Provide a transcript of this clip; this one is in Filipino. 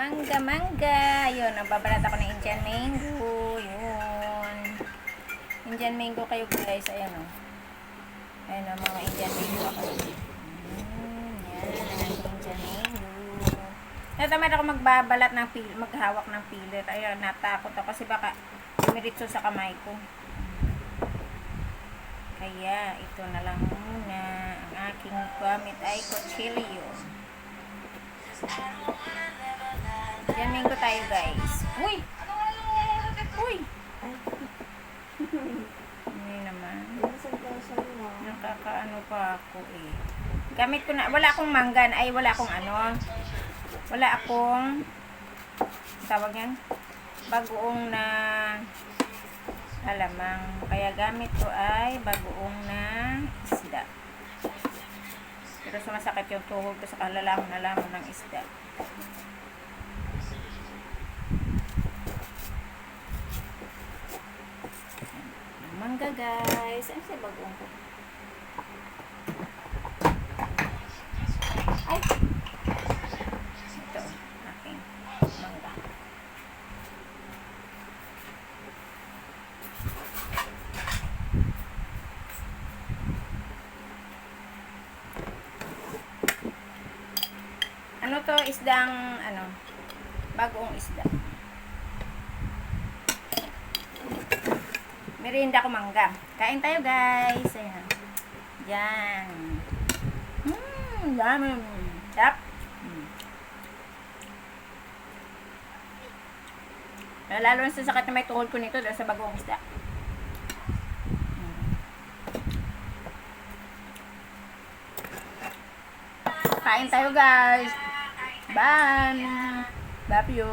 Mangga, mangga. Yun, nagbabalat ako ng Indian mango. Yun. Indian mango kayo guys. Ayan o. Ayan o, mga Indian mango ako. Yan, Indian mango. Natamad ako magbabalat ng maghawak ng peeler. Ayun, natakot ako kasi baka dumiritso sa kamay ko. Kaya, ito na lang muna. Ang aking gamit ay kutsilyo. Yan, mango tayo guys. Uy! Uy! Hindi naman. Nakakaano pa ako eh. Gamit ko na, wala akong manggan. Ay, wala akong ano. Wala akong, tawag yan, bagoong na alamang. Kaya gamit ko ay bagoong na isda. Pero sumasakit yung tuhod ko sa kalalamon na lamon ng isda. Mangga guys. Ano siya bagoong ko? Ay! Ito, aking mangga. Ano to? Isdang, ano, bagoong isda. Merienda ko mangga. Kain tayo guys. Ayan. Yan. Dami. Sarap. Lalo na sa sakit na may tuhod ko nito dahil sa bagoong isda. Kain tayo guys. Bye. Love you.